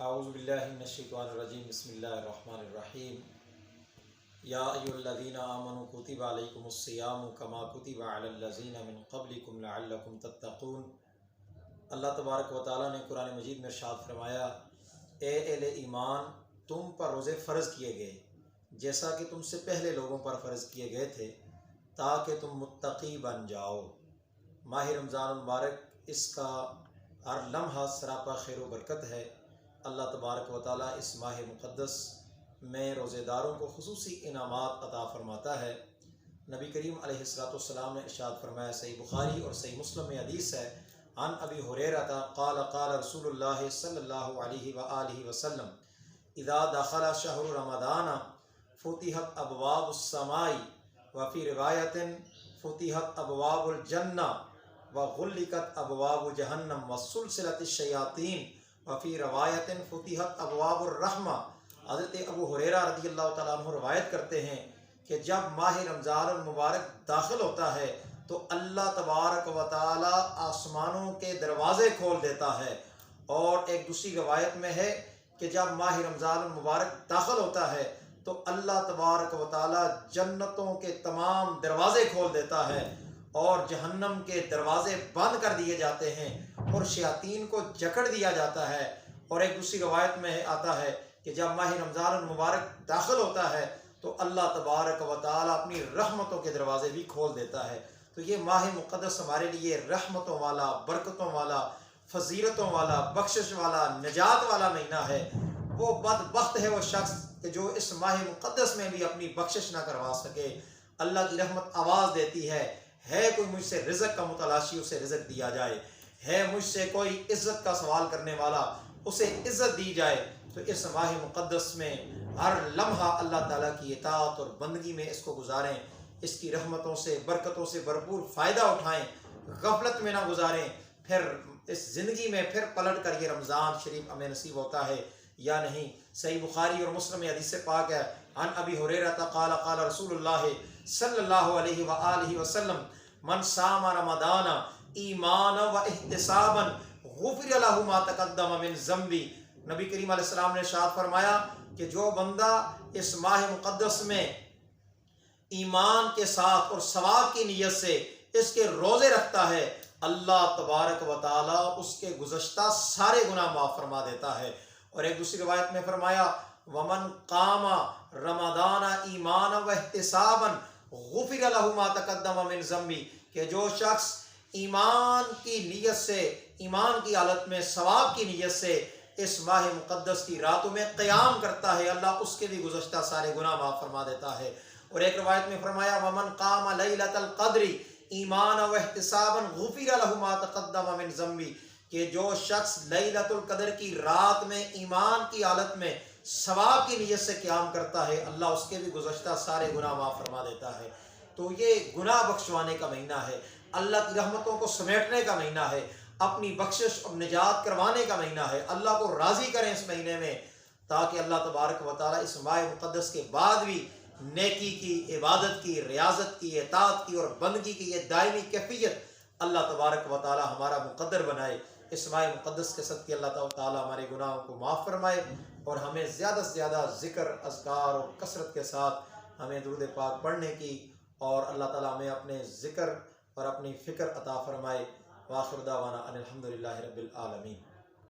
औज़ुबिल्लाहिमिनश्शैतानिर्रजीम बिस्मिल्लाहिर्रहमानिर्रहीम। या अय्युहल्लज़ीना आमनू कुतिबा अलैकुमुस्सियामु कमा कुतिबा अलल्लज़ीना मिन क़ब्लिकुम लअल्लकुम तत्तक़ून। अल्लाह तबारक व तआला ने कुरान मजीद में इरशाद फरमाया, ए अहले ईमान, तुम पर रोज़े फ़र्ज़ किए गए जैसा कि तुमसे पहले लोगों पर फ़र्ज़ किए गए थे, ताकि तुम मुत्तकी बन जाओ। माह रमज़ान मुबारक, इसका हर लम्हा सरापा खैर व बरकत है। अल्लाह तबारक व तआला इस माह मुक़द्दस में रोज़ेदारों को खुसूसी इनामात अता फ़रमाता है। नबी करीम अलैहिस्सलाम ने इरशाद फरमाया, सही बुखारी और सही मुस्लिम में हदीस है, अन अबी हुरैरा क़ाल क़ाल रसूलुल्लाह सल्लल्लाहु अलैहि व आलिहि वसल्लम, इज़ा दख़ल शहरु रमज़ान फ़ुतिहत अबवाबुस समाई व फ़ी रिवायतिन फ़ुतिहत अबवाबुल जन्ना व ग़ुल्लिक़त अबवाबु जहन्नम व सुलसिलतिश शयातीन व फ़ी रिवायतिन फ़ुतिहत अबवाबुर रहमा। हज़रत अबू हुरैरा रज़ियल्लाहु तआला अन्हु रवायत करते हैं कि जब माह रमज़ान मुबारक दाखिल होता है तो अल्लाह तबारक व तआला आसमानों के दरवाज़े खोल देता है। और एक दूसरी रवायत में है कि जब माह रमज़ान मुबारक दाखिल होता है तो अल्लाह तबारक व तआला जन्नतों के तमाम दरवाज़े खोल देता है और जहन्नम के दरवाज़े बंद कर दिए जाते हैं और शयातीन को जकड़ दिया जाता है। और एक दूसरी रवायत में आता है कि जब माह रमज़ान मुबारक दाखिल होता है तो अल्लाह तबारक व तआला अपनी रहमतों के दरवाज़े भी खोल देता है। तो ये माह मुक़द्दस हमारे लिए रहमतों वाला, बरकतों वाला, फजीलतों वाला, बख्शिश वाला, निजात वाला महीना है। वो बदबख्त है वो शख्स कि जो इस माह मुक़द्दस में भी अपनी बख्शिश ना करवा सके। अल्लाह की रहमत आवाज़ देती है कोई मुझसे रिज़्क़ का मुतलाशी, उसे रिज़्क़ दिया जाए, है मुझसे कोई इज़्ज़त का सवाल करने वाला, उसे इज़्ज़त दी जाए। तो इस माह मुक़द्दस में हर लम्हा अल्लाह ताला की इताअत और बंदगी में इसको गुजारें, इसकी रहमतों से, बरकतों से भरपूर फ़ायदा उठाएँ, गफलत में ना गुजारें। फिर इस ज़िंदगी में फिर पलट कर ये रमज़ान शरीफ हमें नसीब होता है या नहीं। सही बुखारी और मुस्लिम में हदीस पाक है, अन अबी हुरैरा क़ाल क़ाल रसूलुल्लाह सल्लल्लाहु अलैहि व आलिहि वसल्लम, मन सामा रमज़ाना ईमाना व इहतिसाबन गुफ़िर लहु मा तक़द्दम मिन ज़म्बी। नबी करीम अलैहिस्सलाम ने इरशाद फरमाया कि जो बंदा इस माह मुक़द्दस में ईमान के साथ और सवाब की नीयत से इसके रोज़े रखता है, अल्लाह तबारक व तआला उसके गुज़श्ता सारे गुनाह माफ़ फरमा देता है। और एक दूसरी रिवायत में फरमाया, वमन कामा रमज़ाना ईमाना व इहतिसाबन गुफ़िर लहु मा तक़द्दम मिन ज़म्बी, कि जो शख्स ईमान की नीयत से, ईमान की हालत में सवाब की नीयत से इस माह मुक़द्दस की रातों में क़याम करता है, अल्लाह उसके भी गुज़श्ता सारे गुनाह माफ़ फरमा देता है। और एक रिवायत में फरमाया, वमन कामा लैलतल क़द्री ईमाना व इहतिसाबन गुफ़िर लहु मा तक़द्दम मिन ज़म्बी, कि जो शख्स लैलतुल क़द्र की रात में ईमान की हालत में सवाब की नीयत से क़याम करता है, अल्लाह उसके भी गुज़श्ता सारे गुनाह माफ़ फरमा देता है। तो ये गुनाह बख्शवाने का महीना है, अल्लाह की रहमतों को समेटने का महीना है, अपनी बख्शिश और निजात करवाने का महीना है। अल्लाह को राज़ी करें इस महीने में, ताकि अल्लाह तबारक व तआला इस माह मुक़द्दस के बाद भी नेकी की, इबादत की, रियाज़त की, इताअत की और बंदगी की ये दायमी कैफियत अल्लाह तबारक व तआला हमारा मुक़द्दर बनाए। इस माह मुक़द्दस के सदक़े अल्लाह ताला हमारे गुनाहों को माफ़ फरमाए और हमें ज़्यादा से ज़्यादा ज़िक्र, अज़कार और कसरत के साथ हमें दुरूद पाक पढ़ने की, और अल्लाह ताला हमें अपने ज़िक्र और अपनी फ़िक्र अता फ़रमाए। व आख़िर दावाना अनिल हम्दुलिल्लाहि रब्बिल आलमीन।